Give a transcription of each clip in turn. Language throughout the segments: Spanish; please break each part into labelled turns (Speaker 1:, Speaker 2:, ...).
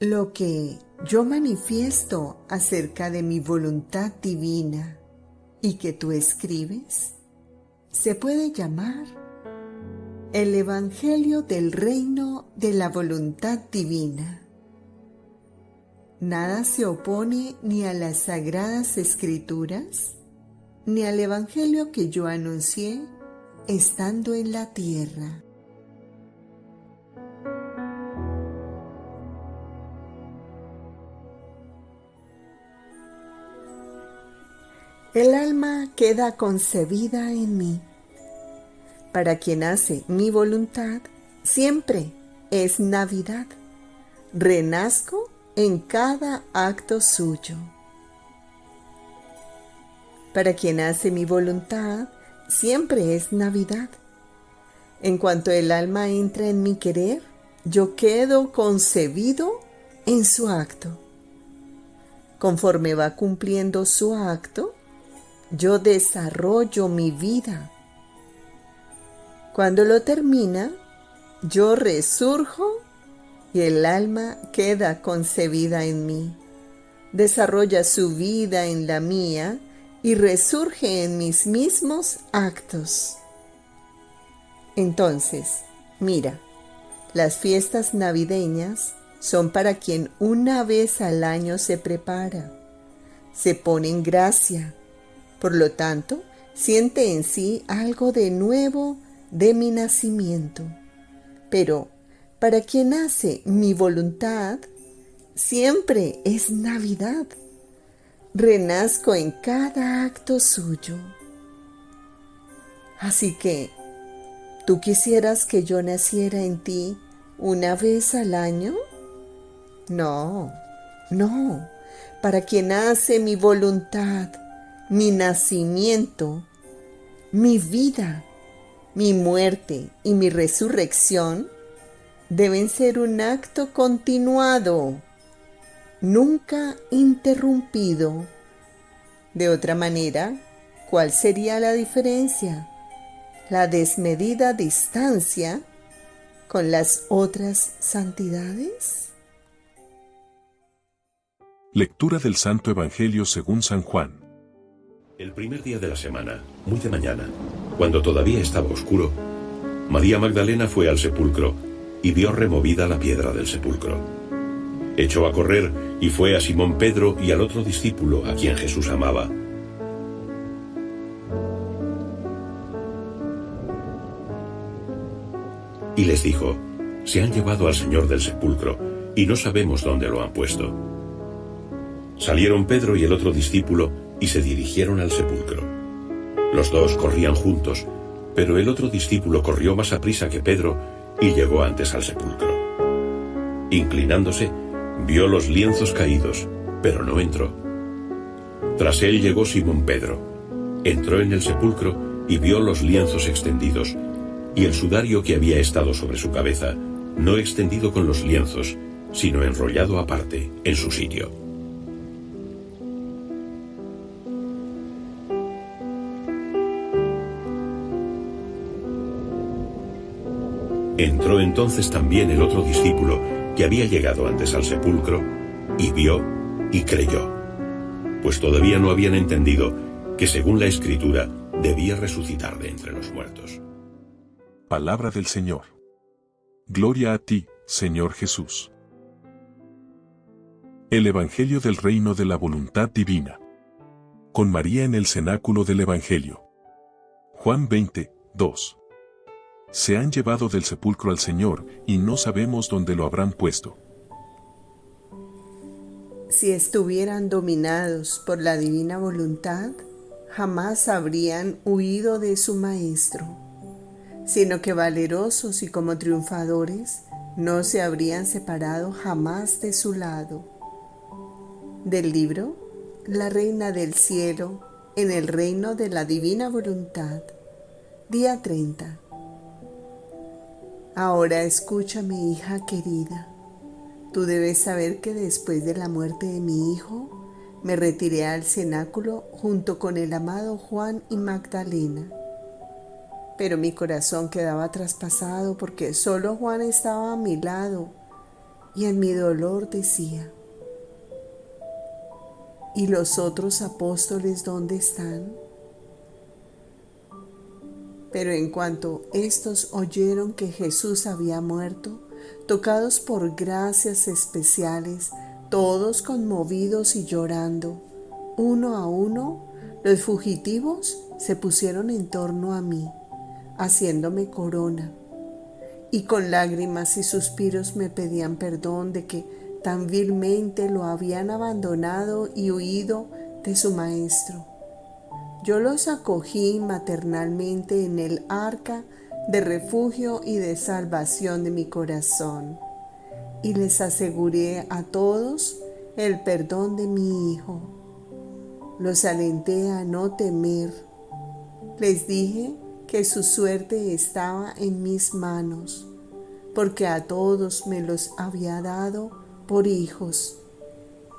Speaker 1: Lo que yo manifiesto acerca de mi voluntad divina y que tú escribes se puede llamar el Evangelio del Reino de la Voluntad Divina. Nada se opone ni a las Sagradas Escrituras, ni al Evangelio que yo anuncié estando en la tierra. El alma queda concebida en mí. Para quien hace mi voluntad, siempre es Navidad. Renazco en cada acto suyo. Para quien hace mi voluntad, siempre es Navidad. En cuanto el alma entra en mi querer, yo quedo concebido en su acto. Conforme va cumpliendo su acto, yo desarrollo mi vida. Cuando lo termina, yo resurjo y el alma queda concebida en mí. Desarrolla su vida en la mía y resurge en mis mismos actos. Entonces, mira, las fiestas navideñas son para quien una vez al año se prepara, se pone en gracia. Por lo tanto, siente en sí algo de nuevo de mi nacimiento. Pero para quien hace mi voluntad, siempre es Navidad. Renazco en cada acto suyo. Así que, ¿tú quisieras que yo naciera en ti una vez al año? No, no. Para quien hace mi voluntad, mi nacimiento, mi vida, mi muerte y mi resurrección deben ser un acto continuado, nunca interrumpido. De otra manera, ¿cuál sería la diferencia? La desmedida distancia con las otras santidades.
Speaker 2: Lectura del Santo Evangelio según San Juan.
Speaker 3: El primer día de la semana, muy de mañana, cuando todavía estaba oscuro, María Magdalena fue al sepulcro y vio removida la piedra del sepulcro. Echó a correr y fue a Simón Pedro y al otro discípulo a quien Jesús amaba. Y les dijo: se han llevado al Señor del sepulcro y no sabemos dónde lo han puesto. Salieron Pedro y el otro discípulo y se dirigieron al sepulcro. Los dos corrían juntos, pero el otro discípulo corrió más aprisa que Pedro y llegó antes al sepulcro. Inclinándose, vio los lienzos caídos, pero no entró. Tras él llegó Simón Pedro. Entró en el sepulcro y vio los lienzos extendidos, y el sudario que había estado sobre su cabeza, no extendido con los lienzos, sino enrollado aparte, en su sitio. Entró entonces también el otro discípulo, que había llegado antes al sepulcro, y vio y creyó, pues todavía no habían entendido que según la Escritura debía resucitar de entre los muertos.
Speaker 2: Palabra del Señor. Gloria a ti, Señor Jesús. El Evangelio del Reino de la Voluntad Divina. Con María en el cenáculo del Evangelio. Juan 20, 2. Se han llevado del sepulcro al Señor y no sabemos dónde lo habrán puesto.
Speaker 1: Si estuvieran dominados por la divina voluntad, jamás habrían huido de su Maestro, sino que valerosos y como triunfadores, no se habrían separado jamás de su lado. Del libro La Reina del Cielo en el Reino de la Divina Voluntad, día 30. Ahora escucha, mi hija querida. Tú debes saber que después de la muerte de mi hijo, me retiré al cenáculo junto con el amado Juan y Magdalena. Pero mi corazón quedaba traspasado porque solo Juan estaba a mi lado y en mi dolor decía: ¿y los otros apóstoles dónde están? Pero en cuanto estos oyeron que Jesús había muerto, tocados por gracias especiales, todos conmovidos y llorando, uno a uno, los fugitivos se pusieron en torno a mí, haciéndome corona, y con lágrimas y suspiros me pedían perdón de que tan vilmente lo habían abandonado y huido de su maestro. Yo los acogí maternalmente en el arca de refugio y de salvación de mi corazón, y les aseguré a todos el perdón de mi Hijo. Los alenté a no temer. Les dije que su suerte estaba en mis manos, porque a todos me los había dado por hijos,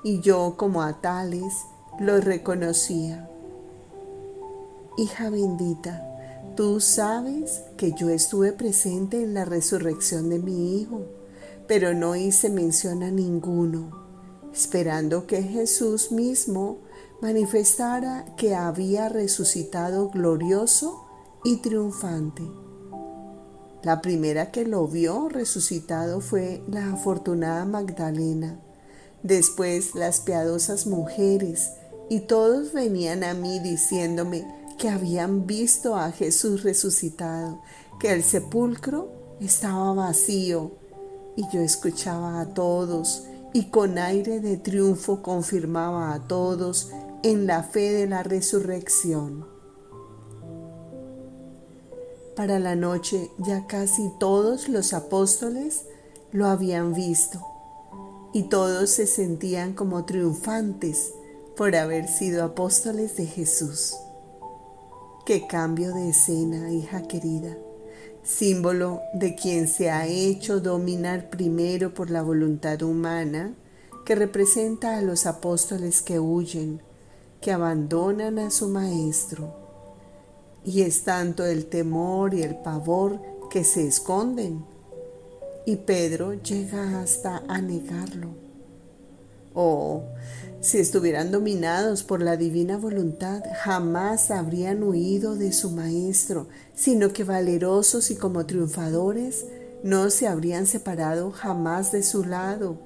Speaker 1: y yo como a tales los reconocía. Hija bendita, tú sabes que yo estuve presente en la resurrección de mi Hijo, pero no hice mención a ninguno, esperando que Jesús mismo manifestara que había resucitado glorioso y triunfante. La primera que lo vio resucitado fue la afortunada Magdalena, después las piadosas mujeres, y todos venían a mí diciéndome que habían visto a Jesús resucitado, que el sepulcro estaba vacío, y yo escuchaba a todos y con aire de triunfo confirmaba a todos en la fe de la resurrección. Para la noche ya casi todos los apóstoles lo habían visto, y todos se sentían como triunfantes por haber sido apóstoles de Jesús. Qué cambio de escena, hija querida, símbolo de quien se ha hecho dominar primero por la voluntad humana, que representa a los apóstoles que huyen, que abandonan a su maestro. Y es tanto el temor y el pavor que se esconden, y Pedro llega hasta a negarlo. Oh, si estuvieran dominados por la divina voluntad, jamás habrían huido de su maestro, sino que valerosos y como triunfadores, no se habrían separado jamás de su lado,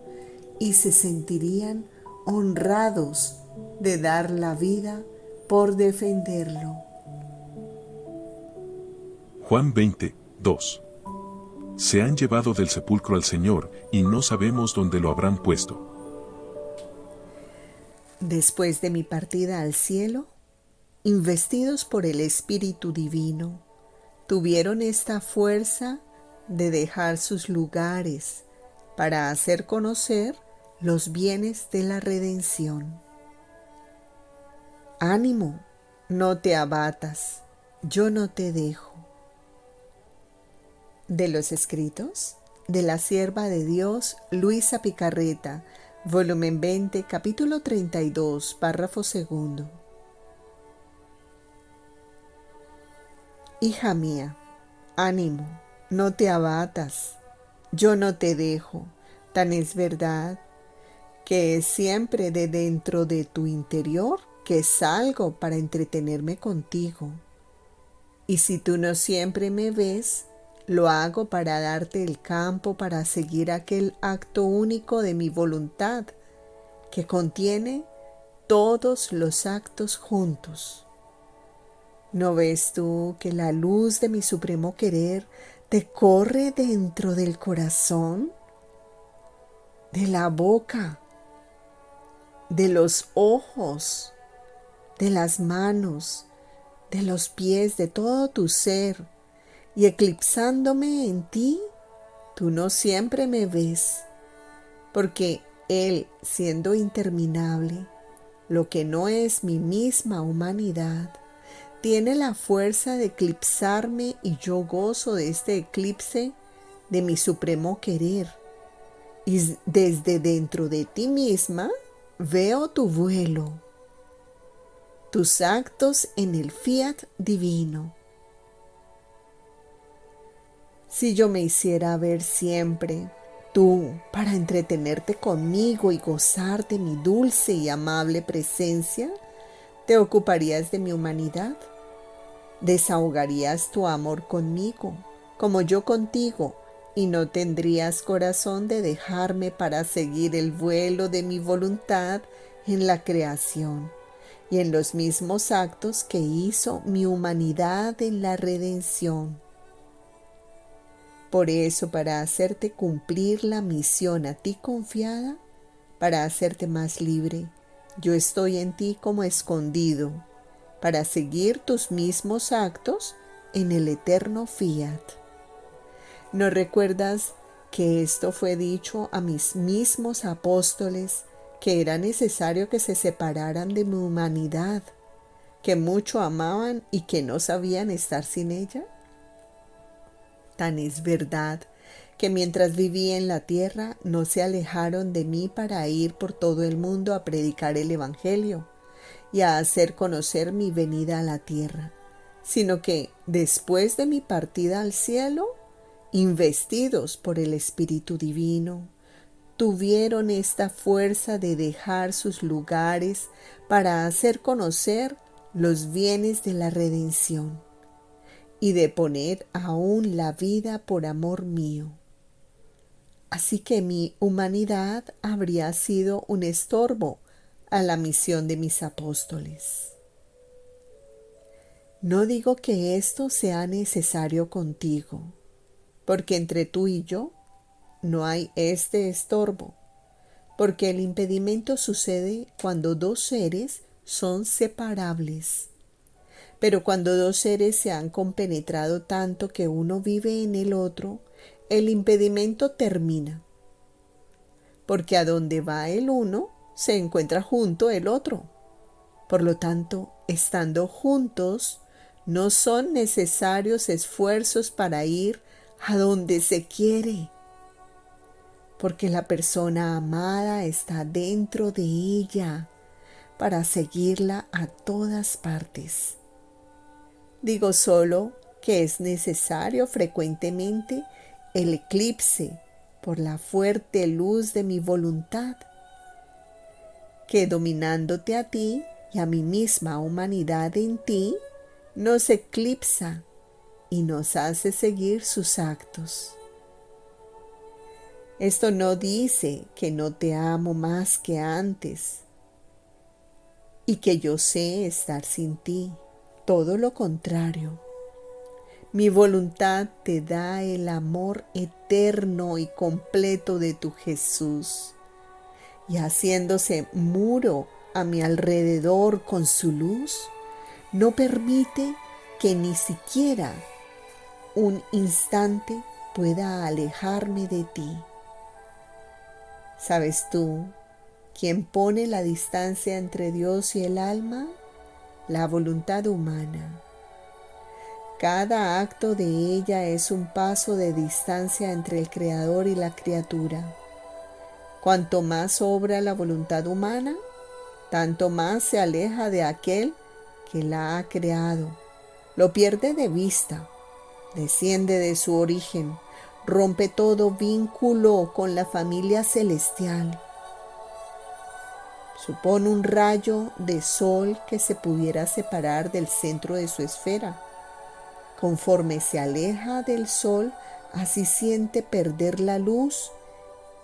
Speaker 1: y se sentirían honrados de dar la vida por defenderlo.
Speaker 2: Juan 20, 2. Se han llevado del sepulcro al Señor, y no sabemos dónde lo habrán puesto.
Speaker 1: Después de mi partida al cielo, investidos por el Espíritu Divino, tuvieron esta fuerza de dejar sus lugares para hacer conocer los bienes de la redención. Ánimo, no te abatas, yo no te dejo. De los escritos de la sierva de Dios Luisa Picarreta, volumen 20, capítulo 32, párrafo 2. Hija mía, ánimo, no te abatas, yo no te dejo. Tan es verdad que es siempre de dentro de tu interior que salgo para entretenerme contigo. Y si tú no siempre me ves, lo hago para darte el campo para seguir aquel acto único de mi voluntad que contiene todos los actos juntos. ¿No ves tú que la luz de mi supremo querer te corre dentro del corazón, de la boca, de los ojos, de las manos, de los pies, de todo tu ser? Y eclipsándome en ti, tú no siempre me ves, porque Él, siendo interminable, lo que no es mi misma humanidad, tiene la fuerza de eclipsarme, y yo gozo de este eclipse de mi supremo querer. Y desde dentro de ti misma veo tu vuelo, tus actos en el fiat divino. Si yo me hiciera ver siempre, Tú, para entretenerte conmigo y gozar de mi dulce y amable presencia, te ocuparías de mi humanidad. Desahogarías tu amor conmigo, como yo contigo, y no tendrías corazón de dejarme para seguir el vuelo de mi voluntad en la creación y en los mismos actos que hizo mi humanidad en la redención. Por eso, para hacerte cumplir la misión a ti confiada, para hacerte más libre, yo estoy en ti como escondido, para seguir tus mismos actos en el eterno fiat. ¿No recuerdas que esto fue dicho a mis mismos apóstoles, que era necesario que se separaran de mi humanidad, que mucho amaban y que no sabían estar sin ella? Tan es verdad que mientras viví en la tierra no se alejaron de mí para ir por todo el mundo a predicar el Evangelio y a hacer conocer mi venida a la tierra, sino que después de mi partida al cielo, investidos por el Espíritu Divino, tuvieron esta fuerza de dejar sus lugares para hacer conocer los bienes de la redención y de poner aún la vida por amor mío. Así que mi humanidad habría sido un estorbo a la misión de mis apóstoles. No digo que esto sea necesario contigo, porque entre tú y yo no hay este estorbo, porque el impedimento sucede cuando dos seres son separables. Pero cuando dos seres se han compenetrado tanto que uno vive en el otro, el impedimento termina, porque a donde va el uno, se encuentra junto el otro. Por lo tanto, estando juntos, no son necesarios esfuerzos para ir a donde se quiere, porque la persona amada está dentro de ella para seguirla a todas partes. Digo solo que es necesario frecuentemente el eclipse por la fuerte luz de mi voluntad, que dominándote a ti y a mi misma humanidad en ti, nos eclipsa y nos hace seguir sus actos. Esto no dice que no te amo más que antes y que yo sé estar sin ti. Todo lo contrario. Mi voluntad te da el amor eterno y completo de tu Jesús, y haciéndose muro a mi alrededor con su luz, no permite que ni siquiera un instante pueda alejarme de ti. ¿Sabes tú quién pone la distancia entre Dios y el alma? La voluntad humana. Cada acto de ella es un paso de distancia entre el Creador y la criatura. Cuanto más obra la voluntad humana, tanto más se aleja de aquel que la ha creado. Lo pierde de vista, desciende de su origen, rompe todo vínculo con la familia celestial. Supone un rayo de sol que se pudiera separar del centro de su esfera. Conforme se aleja del sol, así siente perder la luz,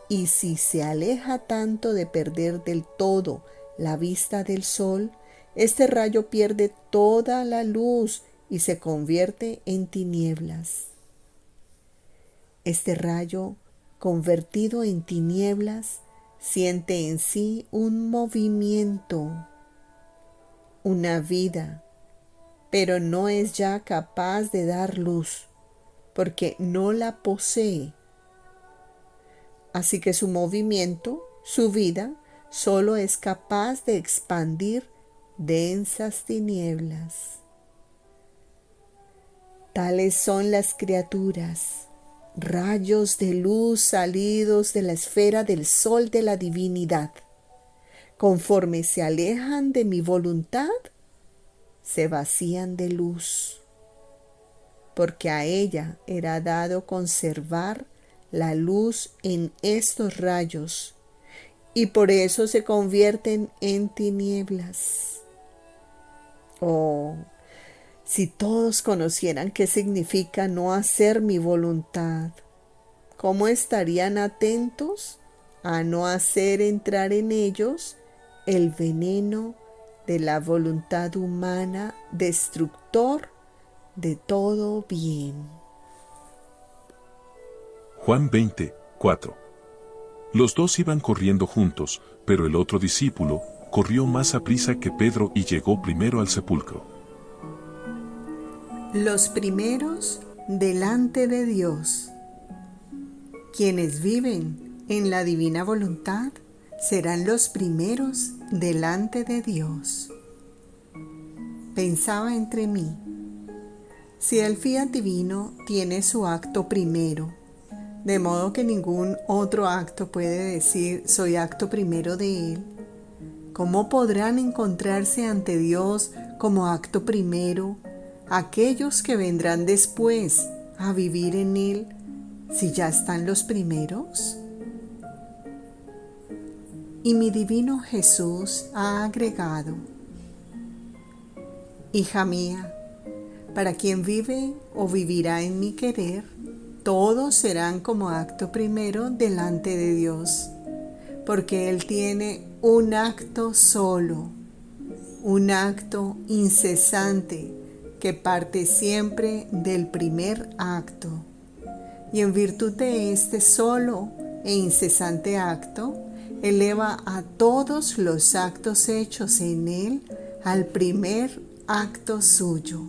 Speaker 1: y si se aleja tanto de perder del todo la vista del sol, este rayo pierde toda la luz y se convierte en tinieblas. Este rayo, convertido en tinieblas, siente en sí un movimiento, una vida, pero no es ya capaz de dar luz, porque no la posee. Así que su movimiento, su vida, solo es capaz de expandir densas tinieblas. Tales son las criaturas, rayos de luz salidos de la esfera del sol de la divinidad. Conforme se alejan de mi voluntad, se vacían de luz, porque a ella era dado conservar la luz en estos rayos y por eso se convierten en tinieblas. Oh, si todos conocieran qué significa no hacer mi voluntad, ¿cómo estarían atentos a no hacer entrar en ellos el veneno de la voluntad humana destructor de todo bien?
Speaker 2: Juan 20, 4. Los dos iban corriendo juntos, pero el otro discípulo corrió más aprisa que Pedro y llegó primero al sepulcro.
Speaker 1: Los primeros delante de Dios. Quienes viven en la divina voluntad serán los primeros delante de Dios. Pensaba entre mí, si el fiat divino tiene su acto primero, de modo que ningún otro acto puede decir soy acto primero de él, ¿cómo podrán encontrarse ante Dios como acto primero aquellos que vendrán después a vivir en él si ya están los primeros? Y mi divino Jesús ha agregado, hija mía, para quien vive o vivirá en mi querer, todos serán como acto primero delante de Dios, porque Él tiene un acto solo, un acto incesante que parte siempre del primer acto. Y en virtud de este solo e incesante acto, eleva a todos los actos hechos en Él al primer acto suyo.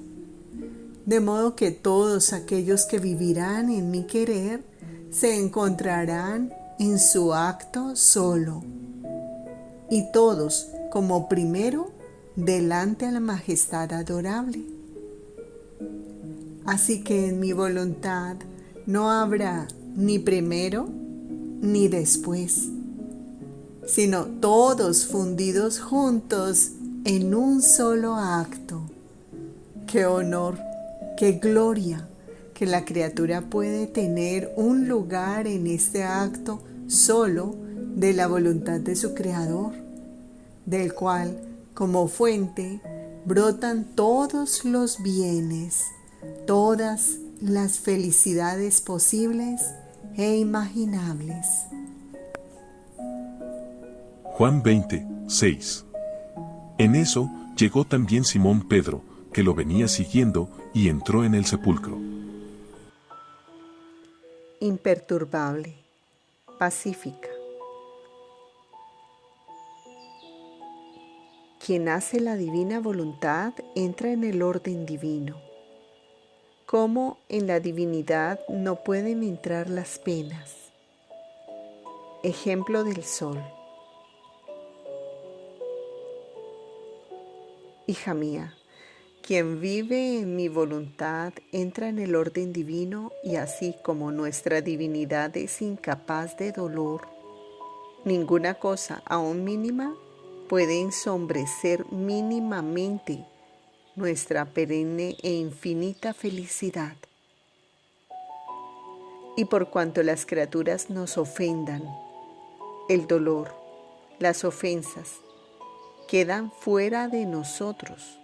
Speaker 1: De modo que todos aquellos que vivirán en mi querer se encontrarán en su acto solo, y todos como primero delante a la majestad adorable. Así que en mi voluntad no habrá ni primero ni después, sino todos fundidos juntos en un solo acto. ¡Qué honor! ¡Qué gloria! Que la criatura puede tener un lugar en este acto solo de la voluntad de su Creador, del cual, como fuente, brotan todos los bienes, todas las felicidades posibles e imaginables.
Speaker 2: Juan 20, 6. En eso llegó también Simón Pedro, que lo venía siguiendo, y entró en el sepulcro.
Speaker 1: Imperturbable, pacífica. Quien hace la divina voluntad entra en el orden divino. ¿Cómo en la divinidad no pueden entrar las penas? Ejemplo del sol. Hija mía, quien vive en mi voluntad entra en el orden divino, y así como nuestra divinidad es incapaz de dolor, ninguna cosa, aun mínima, puede ensombrecer mínimamente nuestra perenne e infinita felicidad. Y por cuanto las criaturas nos ofendan, el dolor, las ofensas, quedan fuera de nosotros,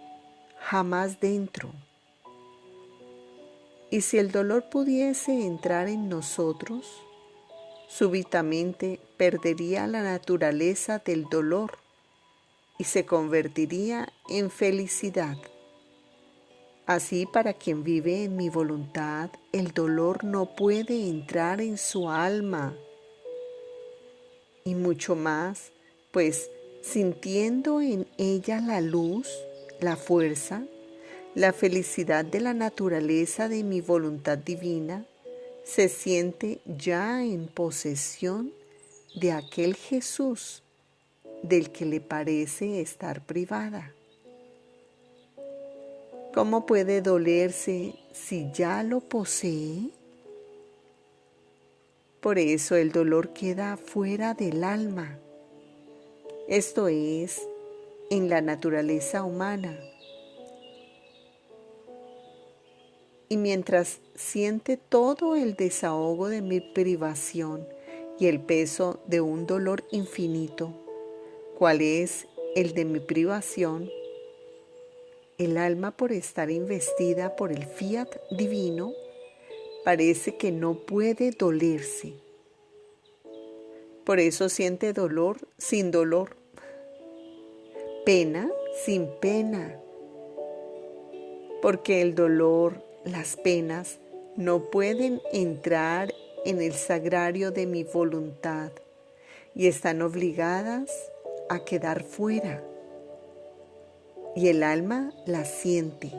Speaker 1: jamás dentro. Y si el dolor pudiese entrar en nosotros, súbitamente perdería la naturaleza del dolor y se convertiría en felicidad. Así, para quien vive en mi voluntad, el dolor no puede entrar en su alma. Y mucho más, pues sintiendo en ella la luz, la fuerza, la felicidad de la naturaleza de mi voluntad divina, se siente ya en posesión de aquel Jesús del que le parece estar privada. ¿Cómo puede dolerse si ya lo posee? Por eso el dolor queda fuera del alma, esto es, en la naturaleza humana. Y mientras siente todo el desahogo de mi privación y el peso de un dolor infinito, ¿cuál es el de mi privación? El alma, por estar investida por el fiat divino, parece que no puede dolerse. Por eso siente dolor sin dolor, pena sin pena, porque el dolor, las penas, no pueden entrar en el sagrario de mi voluntad y están obligadas a quedar fuera. Y el alma las siente,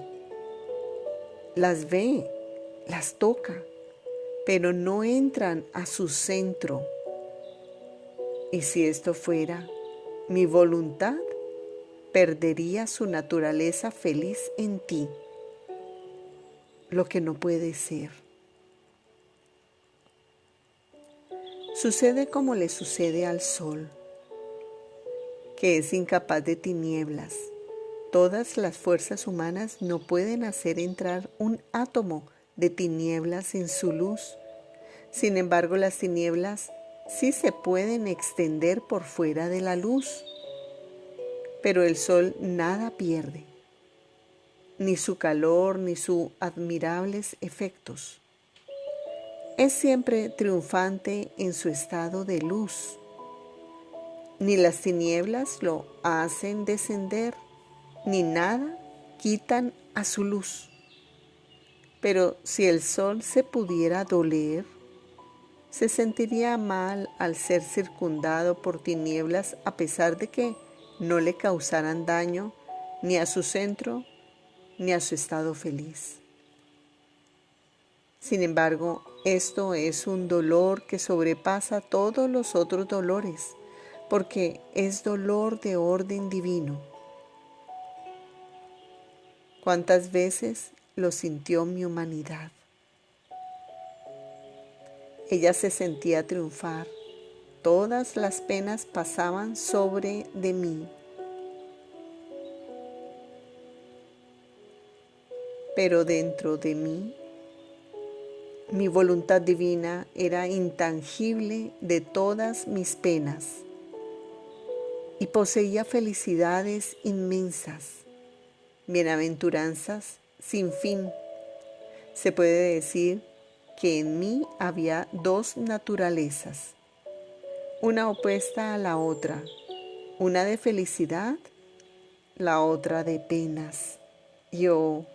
Speaker 1: las ve, las toca, pero no entran a su centro. Y si esto fuera, mi voluntad perdería su naturaleza feliz en ti, lo que no puede ser. Sucede como le sucede al sol, que es incapaz de tinieblas. Todas las fuerzas humanas no pueden hacer entrar un átomo de tinieblas en su luz. Sin embargo, las tinieblas sí se pueden extender por fuera de la luz. Pero el sol nada pierde, ni su calor ni sus admirables efectos. Es siempre triunfante en su estado de luz. Ni las tinieblas lo hacen descender, ni nada quitan a su luz. Pero si el sol se pudiera doler, se sentiría mal al ser circundado por tinieblas a pesar de que no le causaran daño ni a su centro ni a su estado feliz. Sin embargo, esto es un dolor que sobrepasa todos los otros dolores, porque es dolor de orden divino. ¿Cuántas veces lo sintió mi humanidad? Ella se sentía triunfar. Todas las penas pasaban sobre de mí. Pero dentro de mí, mi voluntad divina era intangible de todas mis penas y poseía felicidades inmensas, bienaventuranzas sin fin. Se puede decir que en mí había dos naturalezas, una opuesta a la otra, una de felicidad, la otra de penas. Yo,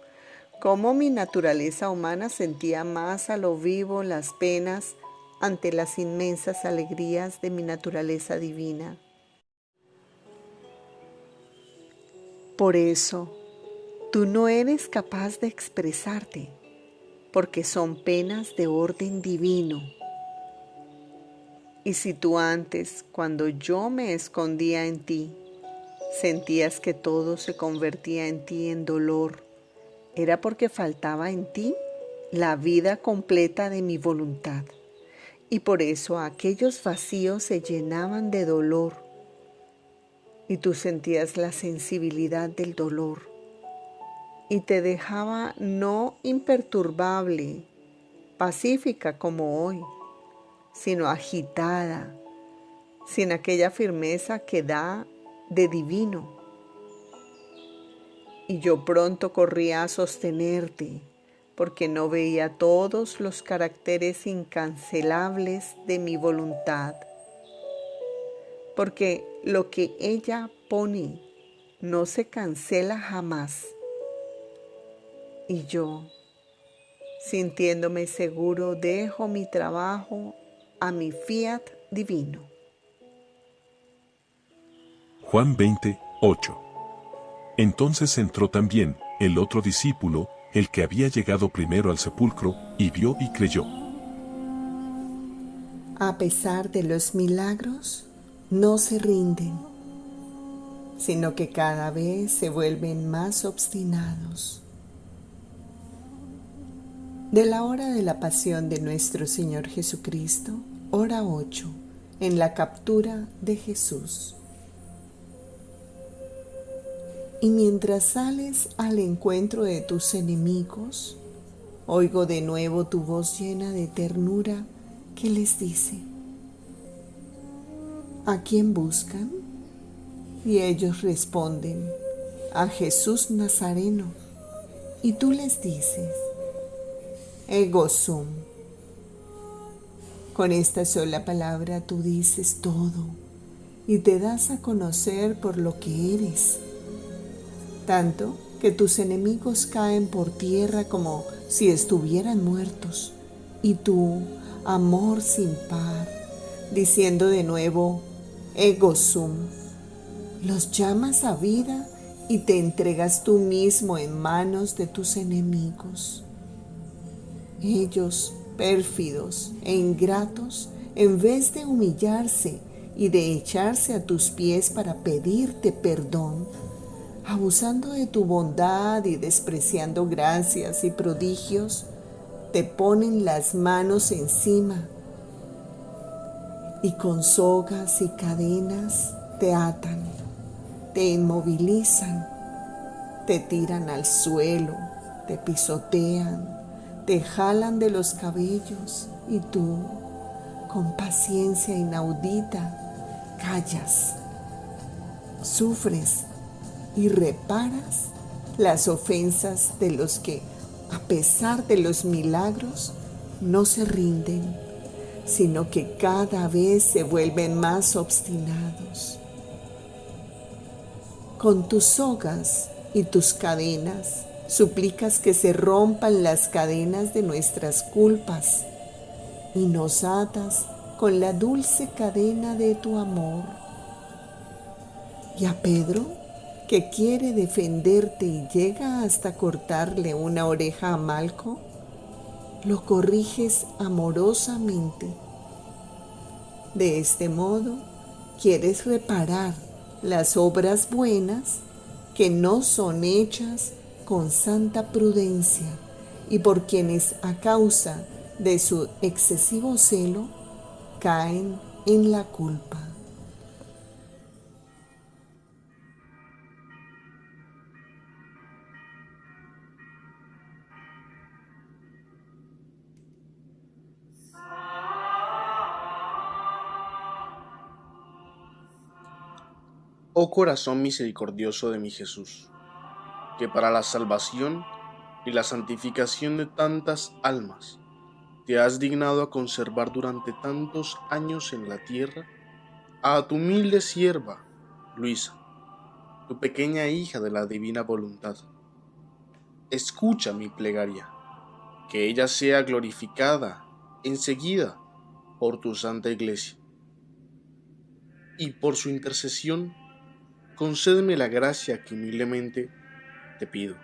Speaker 1: como mi naturaleza humana, sentía más a lo vivo las penas ante las inmensas alegrías de mi naturaleza divina. Por eso, tú no eres capaz de expresarte, porque son penas de orden divino. Y si tú antes, cuando yo me escondía en ti, sentías que todo se convertía en ti en dolor, era porque faltaba en ti la vida completa de mi voluntad. Y por eso aquellos vacíos se llenaban de dolor y tú sentías la sensibilidad del dolor y te dejaba no imperturbable, pacífica como hoy, sino agitada, sin aquella firmeza que da de divino. Y yo pronto corría a sostenerte, porque no veía todos los caracteres incancelables de mi voluntad. Porque lo que ella pone no se cancela jamás. Y yo, sintiéndome seguro, dejo mi trabajo a mi fiat divino.
Speaker 2: Juan 20:8. Entonces entró también el otro discípulo, el que había llegado primero al sepulcro, y vio y creyó.
Speaker 1: A pesar de los milagros, no se rinden, sino que cada vez se vuelven más obstinados. De la hora de la pasión de nuestro Señor Jesucristo, hora 8, en la captura de Jesús. Y mientras sales al encuentro de tus enemigos, oigo de nuevo tu voz llena de ternura que les dice: ¿a quién buscan? Y ellos responden: a Jesús Nazareno. Y tú les dices: ego sum. Con esta sola palabra tú dices todo y te das a conocer por lo que eres, tanto que tus enemigos caen por tierra como si estuvieran muertos, y tú, amor sin par, diciendo de nuevo ego sum, los llamas a vida y te entregas tú mismo en manos de tus enemigos. Ellos, pérfidos e ingratos, en vez de humillarse y de echarse a tus pies para pedirte perdón, abusando de tu bondad y despreciando gracias y prodigios, te ponen las manos encima y con sogas y cadenas te atan, te inmovilizan, te tiran al suelo, te pisotean, te jalan de los cabellos y tú, con paciencia inaudita, callas, sufres y reparas las ofensas de los que, a pesar de los milagros, no se rinden, sino que cada vez se vuelven más obstinados. Con tus sogas y tus cadenas suplicas que se rompan las cadenas de nuestras culpas y nos atas con la dulce cadena de tu amor. Y a Pedro, que quiere defenderte y llega hasta cortarle una oreja a Malco, lo corriges amorosamente. De este modo, quieres reparar las obras buenas que no son hechas con santa prudencia y por quienes a causa de su excesivo celo caen en la culpa.
Speaker 4: Oh corazón misericordioso de mi Jesús, que para la salvación y la santificación de tantas almas te has dignado a conservar durante tantos años en la tierra a tu humilde sierva, Luisa, tu pequeña hija de la divina voluntad. Escucha mi plegaria, que ella sea glorificada enseguida por tu santa iglesia, y por su intercesión concédeme la gracia que humildemente te pido.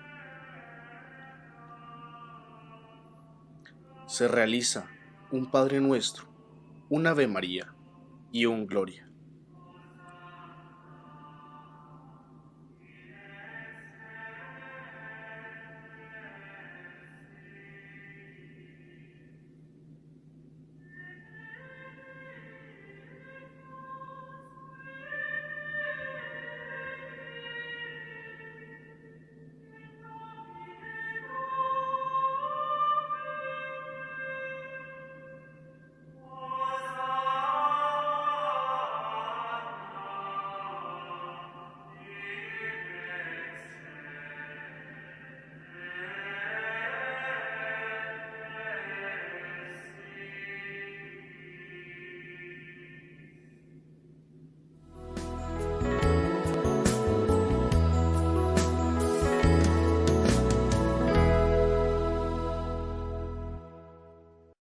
Speaker 4: Se realiza un Padre Nuestro, un Ave María y un Gloria.